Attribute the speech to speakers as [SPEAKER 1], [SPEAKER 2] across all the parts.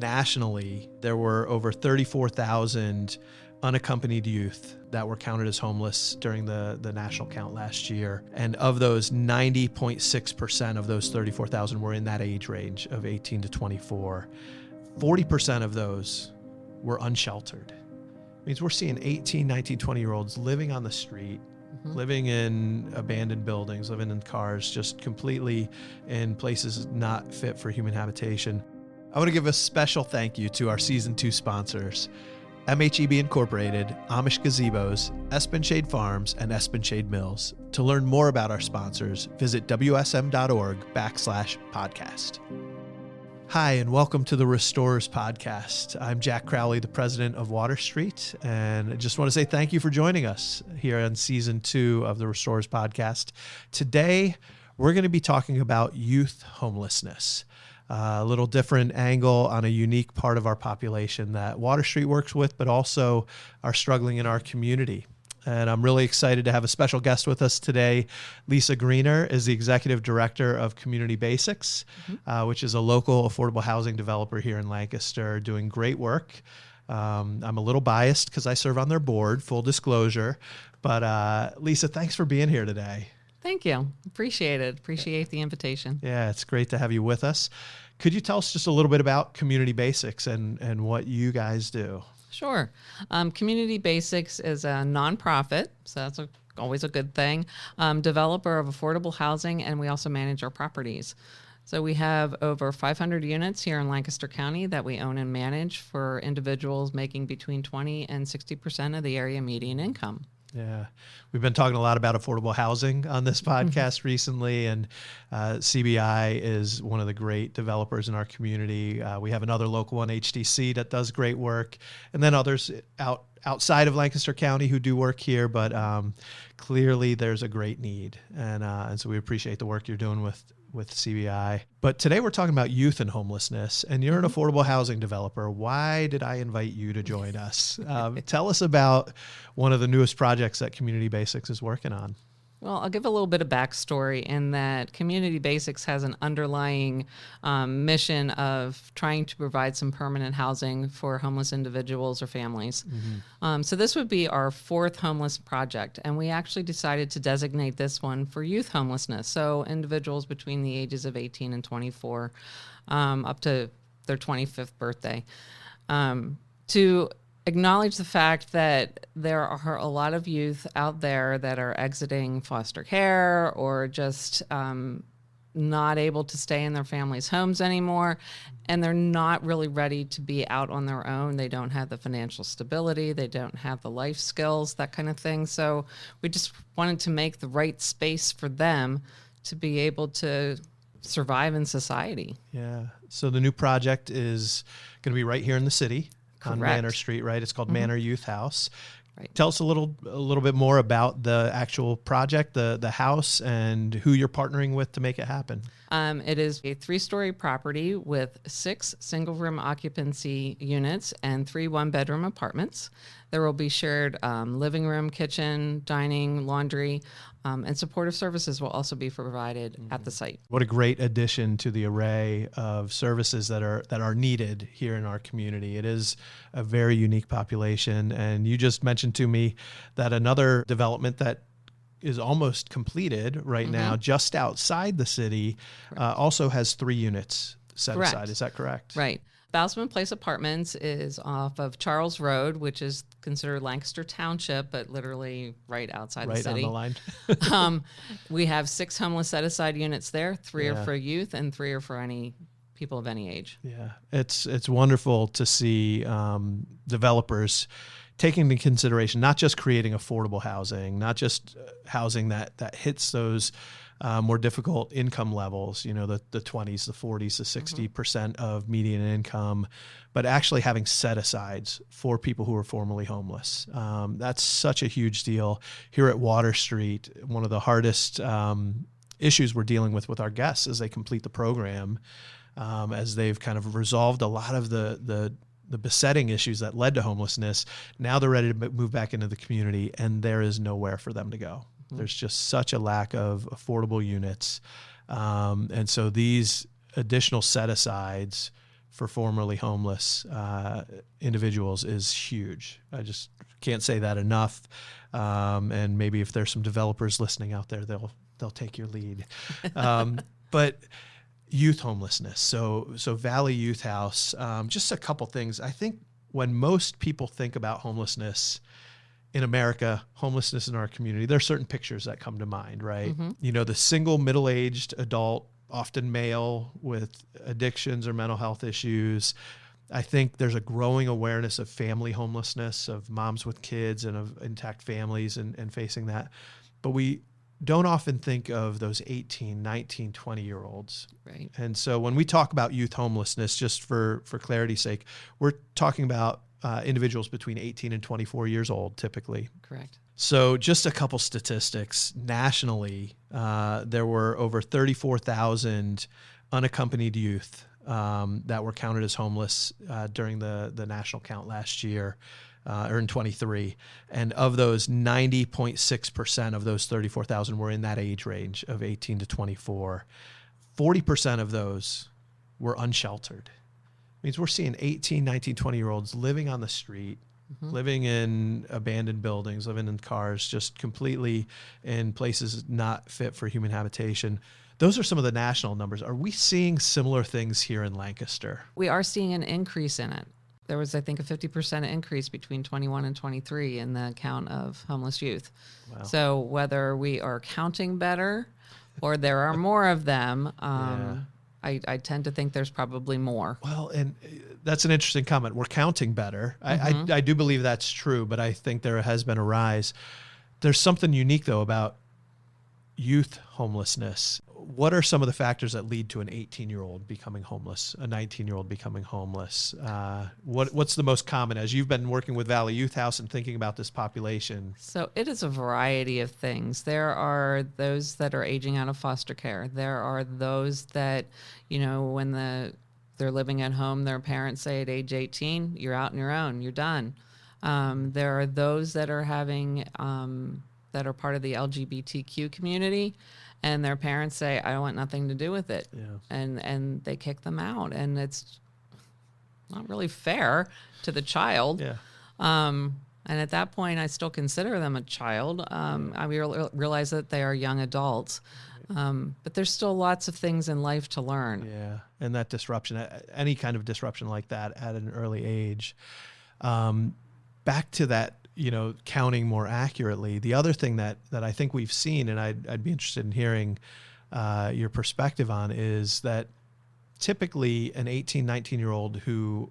[SPEAKER 1] nationally, there were over 34,000 unaccompanied youth that were counted as homeless during the national count last year. And of those, 90.6% of those 34,000 were in that age range of 18 to 24. 40% of those were unsheltered. It means we're seeing 18, 19, 20-year-olds living on the street, living in abandoned buildings, living in cars, just completely in places not fit for human habitation. I want to give a special thank you to our Season 2 sponsors, MHEB Incorporated, Amish Gazebos, Espen Shade Farms, and Espen Shade Mills. To learn more about our sponsors, visit wsm.org/podcast. Hi, and welcome to the Restorers Podcast. I'm Jack Crowley, the president of Water Street, and I just want to say thank you for joining us here on Season 2 of the Restorers Podcast. Today, we're going to be talking about youth homelessness. A little different angle on a unique part of our population that Water Street works with, but also are struggling in our community. And I'm really excited to have a special guest with us today. Lisa Greener is the executive director of Community Basics, which is a local affordable housing developer here in Lancaster, doing great work. I'm a little biased because I serve on their board, full disclosure. But Lisa, thanks for being here today.
[SPEAKER 2] Thank you. Appreciate it. Appreciate the invitation.
[SPEAKER 1] Yeah, it's great to have you with us. Could you tell us just a little bit about Community Basics and what you guys do?
[SPEAKER 2] Sure. Community Basics is a nonprofit, so that's always a good thing, developer of affordable housing, and we also manage our properties. So we have over 500 units here in Lancaster County that we own and manage for individuals making between 20 and 60% of the area median income.
[SPEAKER 1] Yeah, we've been talking a lot about affordable housing on this podcast recently, and CBI is one of the great developers in our community. We have another local one, HDC, that does great work, and then others outside of Lancaster County who do work here, but clearly there's a great need, and so we appreciate the work you're doing with CBI. But today we're talking about youth and homelessness, and you're an affordable housing developer. Why did I invite you to join us? Tell us about one of the newest projects that Community Basics is working on.
[SPEAKER 2] Well, I'll give a little bit of backstory in that Community Basics has an underlying mission of trying to provide some permanent housing for homeless individuals or families. So this would be our fourth homeless project, and we actually decided to designate this one for youth homelessness, so individuals between the ages of 18 and 24 up to their 25th birthday. To acknowledge the fact that there are a lot of youth out there that are exiting foster care or just not able to stay in their families' homes anymore, and they're not really ready to be out on their own. They don't have the financial stability, they don't have the life skills, that kind of thing. So we just wanted to make the right space for them to be able to survive in society.
[SPEAKER 1] Yeah. So the new project is going to be right here in the city.
[SPEAKER 2] Correct.
[SPEAKER 1] On Manor Street, right? It's called Manor Youth House.
[SPEAKER 2] Right.
[SPEAKER 1] Tell us a little bit more about the actual project, the house, and who you're partnering with to make it happen.
[SPEAKER 2] It is a 3-story property with 6 single-room occupancy units and 3 one-bedroom apartments. There will be shared living room, kitchen, dining, laundry, and supportive services will also be provided at the site.
[SPEAKER 1] What a great addition to the array of services that are needed here in our community. It is a very unique population, and you just mentioned to me that another development that is almost completed right now, just outside the city, also has 3 units set aside. Is that correct?
[SPEAKER 2] Right. Bousman Place Apartments is off of Charles Road, which is considered Lancaster Township, but literally right outside the city.
[SPEAKER 1] Right on the line.
[SPEAKER 2] We have 6 homeless set-aside units there. 3 are
[SPEAKER 1] Yeah.
[SPEAKER 2] for youth and 3 are for any people of any age.
[SPEAKER 1] Yeah, it's wonderful to see developers taking into consideration not just creating affordable housing, not just housing that hits those more difficult income levels, you know, the 20s, the 40s, the 60% of median income, but actually having set-asides for people who are formerly homeless. That's such a huge deal. Here at Water Street, one of the hardest issues we're dealing with our guests as they complete the program, as they've kind of resolved a lot of the besetting issues that led to homelessness. Now they're ready to move back into the community, and there is nowhere for them to go. There's just such a lack of affordable units. And so these additional set-asides for formerly homeless individuals is huge. I just can't say that enough. And maybe if there's some developers listening out there, they'll take your lead. But youth homelessness. So Valley Youth House, just a couple things. I think when most people think about homelessness in America, homelessness in our community, there are certain pictures that come to mind, right? Mm-hmm. The single middle-aged adult, often male, with addictions or mental health issues. I think there's a growing awareness of family homelessness, of moms with kids and of intact families and facing that. But we don't often think of those 18, 19, 20-year-olds.
[SPEAKER 2] Right.
[SPEAKER 1] And so when we talk about youth homelessness, just for clarity's sake, we're talking about individuals between 18 and 24 years old, typically.
[SPEAKER 2] Correct.
[SPEAKER 1] So just a couple statistics. Nationally, there were over 34,000 unaccompanied youth that were counted as homeless during the national count last year, or in 23. And of those, 90.6% of those 34,000 were in that age range of 18 to 24. 40% of those were unsheltered. Means we're seeing 18, 19, 20-year-olds living on the street, mm-hmm. living in abandoned buildings, living in cars, just completely in places not fit for human habitation. Those are some of the national numbers. Are we seeing similar things here in Lancaster?
[SPEAKER 2] We are seeing an increase in it. There was, I think, a 50% increase between 21 and 23 in the count of homeless youth. Wow. So whether we are counting better or there are more of them, I tend to think there's probably more.
[SPEAKER 1] Well, and that's an interesting comment. We're counting better. Mm-hmm. I do believe that's true, but I think there has been a rise. There's something unique, though, about youth homelessness. What are some of the factors that lead to an 18-year-old becoming homeless, a 19-year-old becoming homeless? What's the most common, as you've been working with Valley Youth House and thinking about this population?
[SPEAKER 2] So it is a variety of things. There are those that are aging out of foster care. There are those that, when they're living at home, their parents say at age 18, you're out on your own, you're done. There are those that are having, that are part of the LGBTQ community, and their parents say, I want nothing to do with it. Yeah. And they kick them out. And it's not really fair to the child.
[SPEAKER 1] Yeah.
[SPEAKER 2] And at that point, I still consider them a child. I realize that they are young adults. But there's still lots of things in life to learn.
[SPEAKER 1] Yeah. And that disruption, any kind of disruption like that at an early age. Back to that, counting more accurately. The other thing that I think we've seen, and I'd be interested in hearing your perspective on, is that typically an 18, 19-year-old who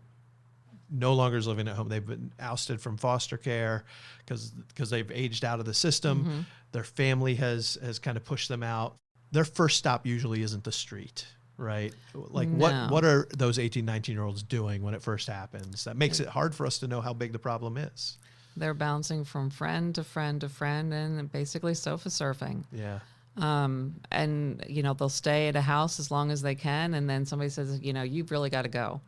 [SPEAKER 1] no longer is living at home, they've been ousted from foster care because they've aged out of the system. Mm-hmm. Their family has kind of pushed them out. Their first stop usually isn't the street, right? Like
[SPEAKER 2] No.
[SPEAKER 1] what are those 18, 19-year-olds doing when it first happens? That makes it hard for us to know how big the problem is.
[SPEAKER 2] They're bouncing from friend to friend to friend and basically sofa surfing.
[SPEAKER 1] Yeah.
[SPEAKER 2] And, they'll stay at a house as long as they can. And then somebody says, you've really got to go.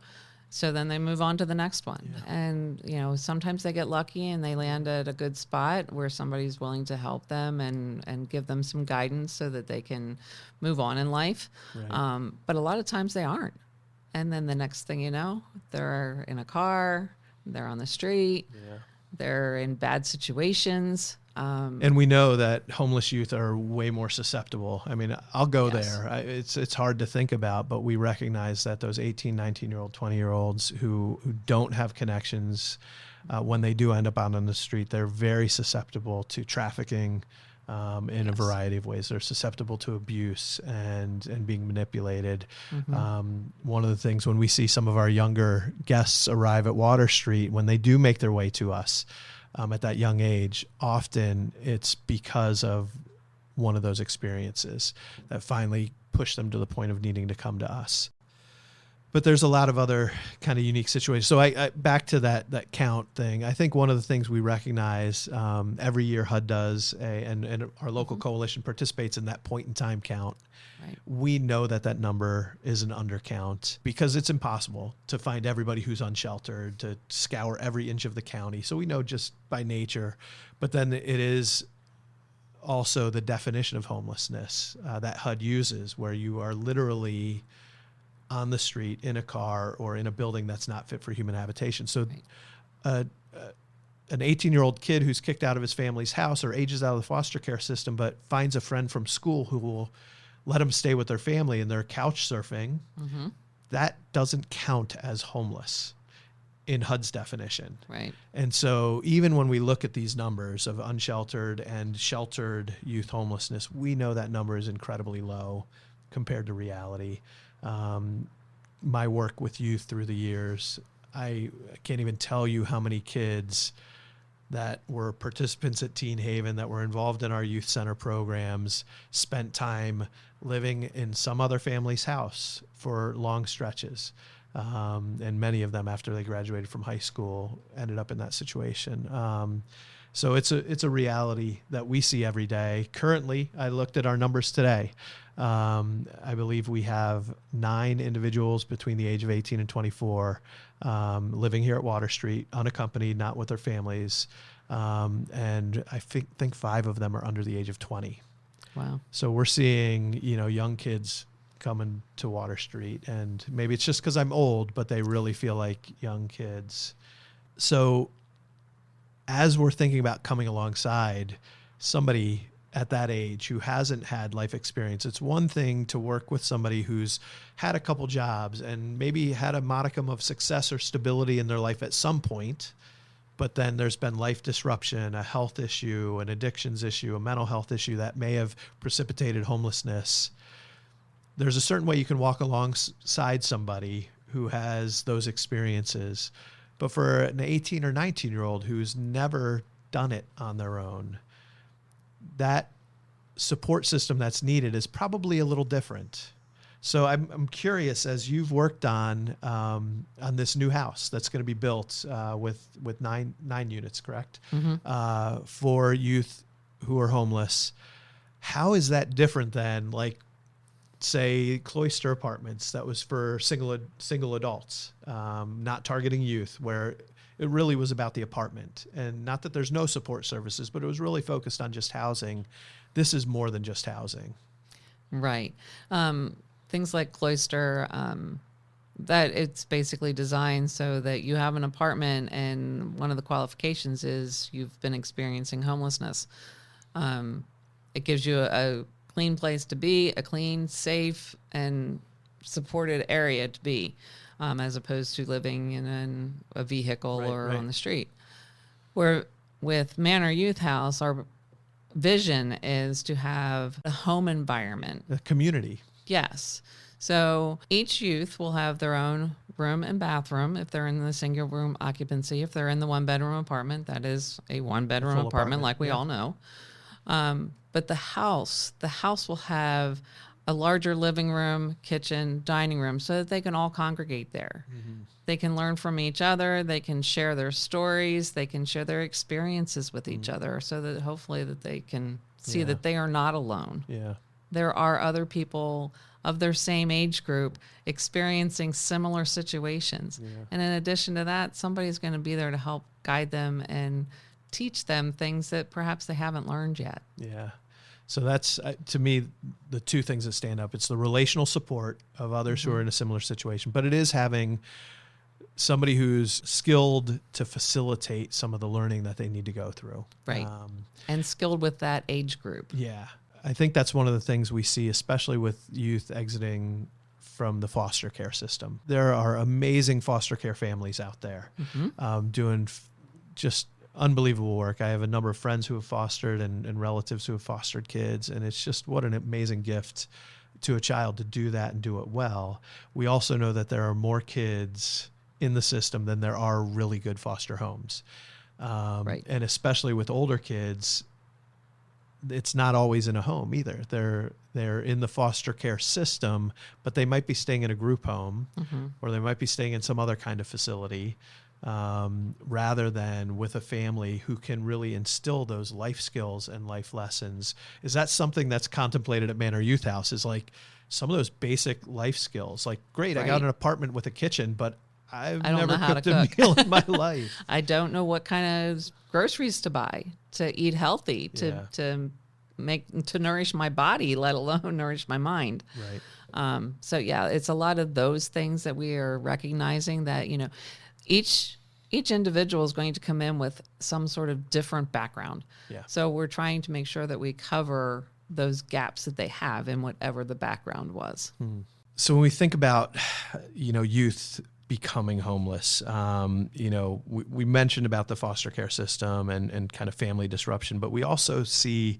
[SPEAKER 2] So then they move on to the next one. Yeah. And, sometimes they get lucky and they land at a good spot where somebody's willing to help them and give them some guidance so that they can move on in life. Right. But a lot of times they aren't. And then the next thing you know, they're in a car, they're on the street. Yeah. They're in bad situations.
[SPEAKER 1] And we know that homeless youth are way more susceptible. I mean, I'll go
[SPEAKER 2] Yes.
[SPEAKER 1] there. It's hard to think about, but we recognize that those 18, 19-year-old, 20-year-olds who don't have connections, when they do end up out on the street, they're very susceptible to trafficking in a variety of ways. They're susceptible to abuse and being manipulated. Mm-hmm. One of the things when we see some of our younger guests arrive at Water Street, when they do make their way to us at that young age, often it's because of one of those experiences that finally push them to the point of needing to come to us. But there's a lot of other kind of unique situations. So I back to that count thing. I think one of the things we recognize every year HUD does, and our local
[SPEAKER 2] Mm-hmm.
[SPEAKER 1] coalition participates in that point in time count.
[SPEAKER 2] Right.
[SPEAKER 1] We know that number is an undercount because it's impossible to find everybody who's unsheltered, to scour every inch of the county. So we know just by nature, but then it is also the definition of homelessness that HUD uses, where you are literally on the street, in a car, or in a building that's not fit for human habitation. So an 18-year-old kid who's kicked out of his family's house or ages out of the foster care system, but finds a friend from school who will let them stay with their family and they're couch surfing, that doesn't count as homeless in HUD's definition.
[SPEAKER 2] Right.
[SPEAKER 1] And so even when we look at these numbers of unsheltered and sheltered youth homelessness, we know that number is incredibly low compared to reality. My work with youth through the years, I can't even tell you how many kids that were participants at Teen Haven, that were involved in our youth center programs, spent time living in some other family's house for long stretches. And many of them, after they graduated from high school, ended up in that situation. So it's a reality that we see every day. Currently, I looked at our numbers today. I believe we have 9 individuals between the age of 18 and 24 living here at Water Street, unaccompanied, not with their families. And I think 5 of them are under the age of 20.
[SPEAKER 2] Wow.
[SPEAKER 1] So we're seeing, young kids coming to Water Street, and maybe it's just because I'm old, but they really feel like young kids. So as we're thinking about coming alongside somebody at that age who hasn't had life experience, it's one thing to work with somebody who's had a couple jobs and maybe had a modicum of success or stability in their life at some point, but then there's been life disruption, a health issue, an addictions issue, a mental health issue that may have precipitated homelessness. There's a certain way you can walk alongside somebody who has those experiences. But for an 18 or 19-year-old who's never done it on their own, that support system that's needed is probably a little different. So I'm curious, as you've worked on this new house that's going to be built with nine units, correct? For youth who are homeless, how is that different than, like, say, Cloister Apartments that was for single adults, not targeting youth, where it really was about the apartment, and not that there's no support services, but it was really focused on just housing. This is more than just housing.
[SPEAKER 2] Right. Things like Cloister, that it's basically designed so that you have an apartment, and one of the qualifications is you've been experiencing homelessness. It gives you a clean place to be, a clean, safe, and supported area to be, as opposed to living in a vehicle or on the street. Where with Manor Youth House, our vision is to have a home environment.
[SPEAKER 1] A community.
[SPEAKER 2] Yes. So each youth will have their own room and bathroom if they're in the single room occupancy. If they're in the 1-bedroom apartment, that is a 1-bedroom apartment, like we all know. But the house will have a larger living room, kitchen, dining room, so that they can all congregate there. They can learn from each other. They can share their stories. They can share their experiences with each other, so that hopefully that they can see that they are not alone.
[SPEAKER 1] Yeah.
[SPEAKER 2] There are other people of their same age group experiencing similar situations. And in addition to that, somebody's going to be there to help guide them and teach them things that perhaps they haven't learned yet.
[SPEAKER 1] Yeah. So that's, to me, the two things that stand up. It's the relational support of others who are in a similar situation, but it is having somebody who's skilled to facilitate some of the learning that they need to go through.
[SPEAKER 2] Right. And skilled with that age group.
[SPEAKER 1] Yeah. I think that's one of the things we see, especially with youth exiting from the foster care system. There are amazing foster care families out there doing just unbelievable work. I have a number of friends who have fostered and relatives who have fostered kids, and it's just what an amazing gift to a child to do that and do it well. We also know that there are more kids in the system than there are really good foster homes. And especially with older kids, it's not always in a home either. They're in the foster care system, but they might be staying in a group home or they might be staying in some other kind of facility, rather than with a family who can really instill those life skills and life lessons. Is that something that's contemplated at Manor Youth House, is like some of those basic life skills? Like, great, I got an apartment with a kitchen, but I've never cooked a meal in my life.
[SPEAKER 2] I don't know what kind of groceries to buy to eat healthy, to nourish my body, let alone nourish my mind. So yeah, it's a lot of those things that we are recognizing that, each individual is going to come in with some sort of different background.
[SPEAKER 1] Yeah.
[SPEAKER 2] So we're trying to make sure that we cover those gaps that they have in whatever the background was.
[SPEAKER 1] So when we think about, youth becoming homeless, we mentioned about the foster care system and kind of family disruption, but we also see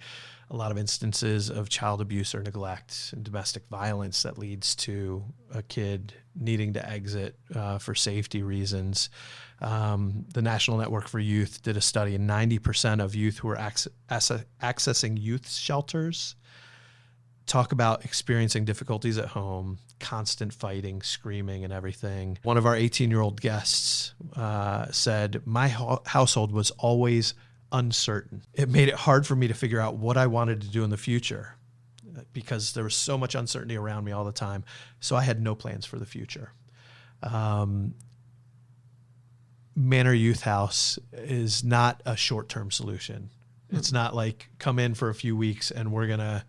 [SPEAKER 1] a lot of instances of child abuse or neglect and domestic violence that leads to a kid needing to exit for safety reasons. The National Network for Youth did a study, and 90% of youth who are accessing youth shelters talk about experiencing difficulties at home, constant fighting, screaming, and everything. One of our 18-year-old guests said, my household was always uncertain. It made it hard for me to figure out what I wanted to do in the future because there was so much uncertainty around me all the time. So I had no plans for the future. Manor Youth House is not a short-term solution. It's not like come in for a few weeks and we're gonna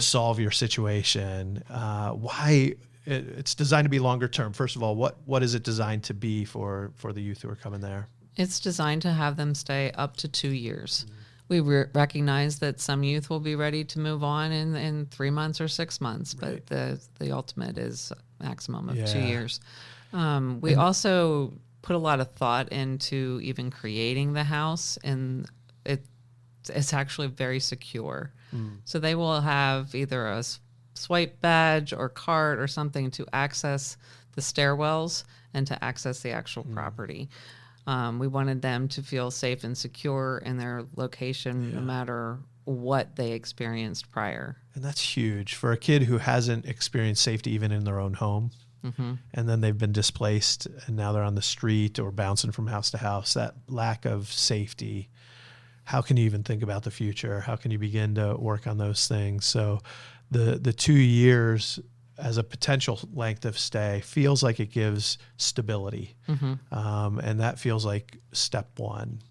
[SPEAKER 1] solve your situation. Why? It's designed to be longer term. First of all, what is it designed to be for the youth who are coming there?
[SPEAKER 2] It's designed to have them stay up to 2 years. We recognize that some youth will be ready to move on in 3 months or 6 months, but the ultimate is maximum of 2 years. We also put a lot of thought into even creating the house, and it's actually very secure. So they will have either a swipe badge or card or something to access the stairwells and to access the actual property. We wanted them to feel safe and secure in their location no matter what they experienced prior.
[SPEAKER 1] And that's huge for a kid who hasn't experienced safety even in their own home. And then they've been displaced and now they're on the street or bouncing from house to house. That lack of safety, how can you even think about the future? How can you begin to work on those things? So the 2 years as a potential length of stay feels like it gives stability. And that feels like step one.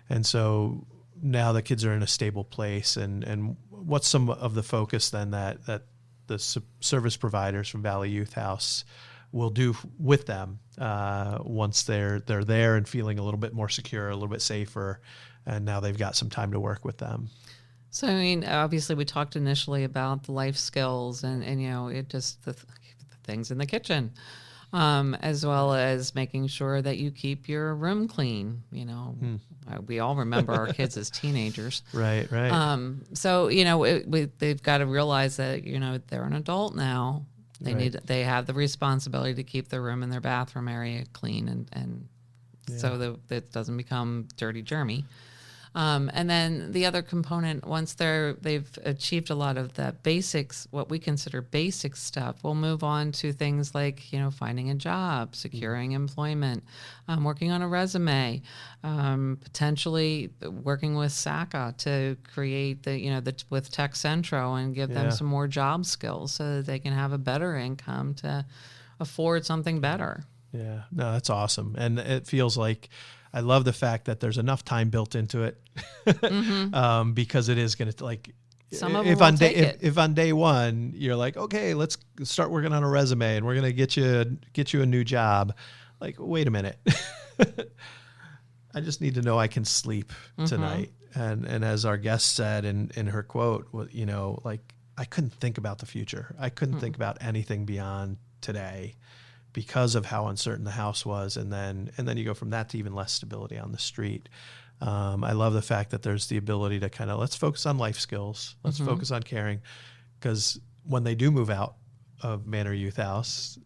[SPEAKER 1] And so now the kids are in a stable place. And what's some of the focus then that the service providers from Valley Youth House will do with them once they're there and feeling a little bit more secure, a little bit safer, and now they've got some time to work with them?
[SPEAKER 2] So, I mean, obviously we talked initially about the life skills and it just the things in the kitchen, as well as making sure that you keep your room clean. We all remember our kids as teenagers.
[SPEAKER 1] Right.
[SPEAKER 2] So, they've got to realize that, they're an adult now. They have the responsibility to keep their room and their bathroom area clean and so that it doesn't become dirty, germy. And then the other component, once they've achieved a lot of the basics, what we consider basic stuff, we'll move on to things like, finding a job, securing employment, working on a resume, potentially working with SACA to create with Tech Centro and give them some more job skills so that they can have a better income to afford something better.
[SPEAKER 1] Yeah, no, that's awesome. And it feels like I love the fact that there's enough time built into it because it is going to if on day one you're like, okay, let's start working on a resume and we're going to get you a new job. Like, wait a minute. I just need to know I can sleep tonight. And as our guest said in her quote, like, I couldn't think about the future. I couldn't think about anything beyond today, because of how uncertain the house was, and then you go from that to even less stability on the street. I love the fact that there's the ability to kind of, let's focus on life skills, let's focus on caring, because when they do move out of Manor Youth House,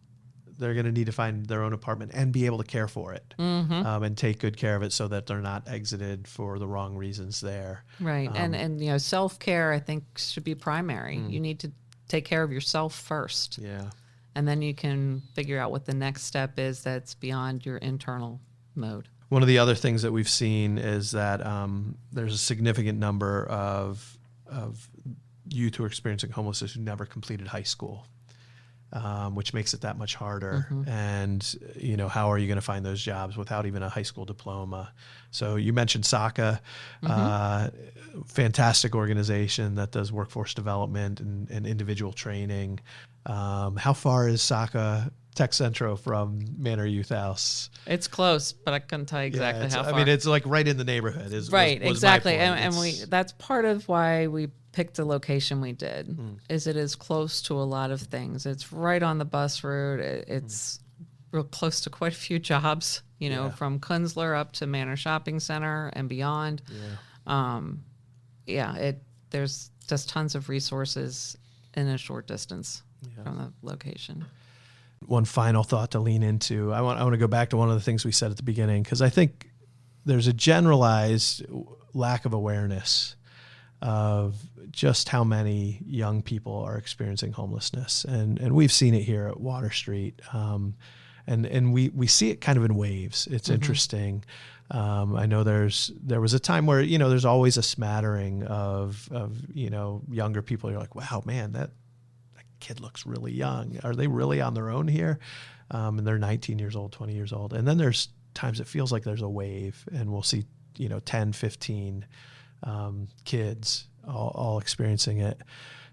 [SPEAKER 1] they're going to need to find their own apartment and be able to care for it and take good care of it so that they're not exited for the wrong reasons there.
[SPEAKER 2] Right, and self-care I think should be primary. You need to take care of yourself first.
[SPEAKER 1] Yeah.
[SPEAKER 2] And then you can figure out what the next step is that's beyond your internal mode.
[SPEAKER 1] One of the other things that we've seen is that there's a significant number of youth who are experiencing homelessness who never completed high school. which makes it that much harder. And, how are you going to find those jobs without even a high school diploma? So you mentioned SACA, fantastic organization that does workforce development and individual training. How far is SACA Tech Centro from Manor Youth House?
[SPEAKER 2] It's close, but I couldn't tell you exactly how far.
[SPEAKER 1] I mean, it's like right in the neighborhood.
[SPEAKER 2] Exactly. And that's part of why we picked the location we did, is it is close to a lot of things. It's right on the bus route. It's real close to quite a few jobs, from Kunzler up to Manor Shopping Center and beyond. There's just tons of resources in a short distance from the location.
[SPEAKER 1] One final thought to lean into. I want to go back to one of the things we said at the beginning, because I think there's a generalized lack of awareness of just how many young people are experiencing homelessness. And we've seen it here at Water Street. And we see it kind of in waves. It's interesting. I know there was a time where, there's always a smattering of younger people. You're like, wow, man, that kid looks really young. Are they really on their own here? And they're 19 years old, 20 years old. And then there's times it feels like there's a wave, and we'll see, 10, 15 kids all experiencing it.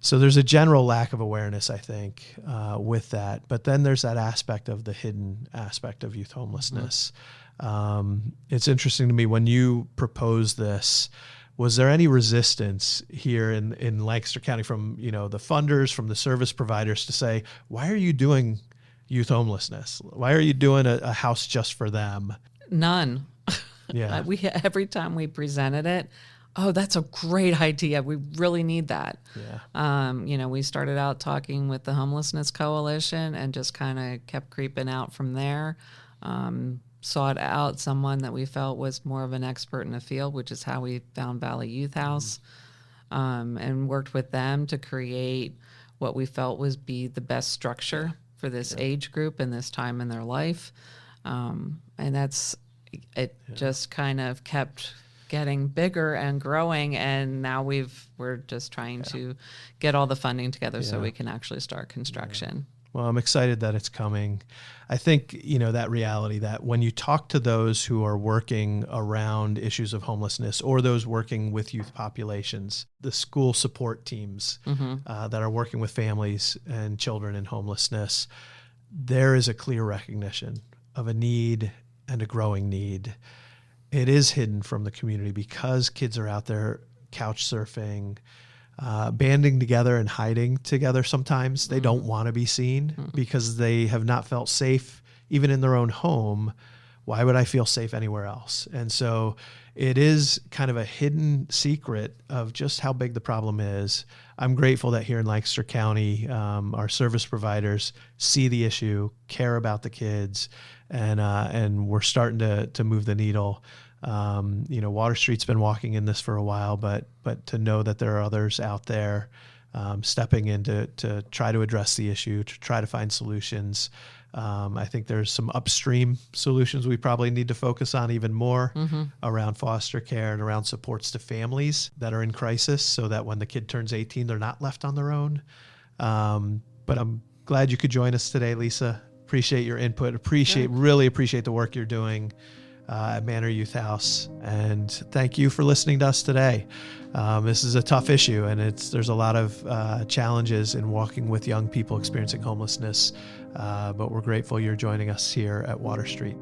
[SPEAKER 1] So there's a general lack of awareness, I think, with that. But then there's that aspect of the hidden aspect of youth homelessness. It's interesting to me, when you proposed this, was there any resistance here in Lancaster County from, the funders, from the service providers, to say, why are you doing youth homelessness? Why are you doing a house just for them?
[SPEAKER 2] None.
[SPEAKER 1] Yeah.
[SPEAKER 2] Every time we presented it, oh, that's a great idea. We really need that.
[SPEAKER 1] Yeah.
[SPEAKER 2] We started out talking with the Homelessness Coalition and just kind of kept creeping out from there. Sought out someone that we felt was more of an expert in the field, which is how we found Valley Youth House, and worked with them to create what we felt was be the best structure for this age group and this time in their life. And just kind of kept getting bigger and growing, and now we're just trying to get all the funding together so we can actually start construction.
[SPEAKER 1] Well, I'm excited that it's coming. I think, that reality that when you talk to those who are working around issues of homelessness, or those working with youth populations, the school support teams that are working with families and children in homelessness, there is a clear recognition of a need and a growing need. It is hidden from the community because kids are out there couch surfing, banding together and hiding together. Sometimes they don't want to be seen because they have not felt safe even in their own home. Why would I feel safe anywhere else? And so it is kind of a hidden secret of just how big the problem is. I'm grateful that here in Lancaster County, our service providers see the issue, care about the kids, and we're starting to move the needle. Water Street's been walking in this for a while, but to know that there are others out there stepping in to try to address the issue, to try to find solutions. I think there's some upstream solutions we probably need to focus on even more around foster care and around supports to families that are in crisis, so that when the kid turns 18, they're not left on their own. But I'm glad you could join us today, Lisa. Appreciate your input. Really appreciate the work you're doing at Manor Youth House. And thank you for listening to us today. This is a tough issue, and there's a lot of challenges in walking with young people experiencing homelessness. But we're grateful you're joining us here at Water Street.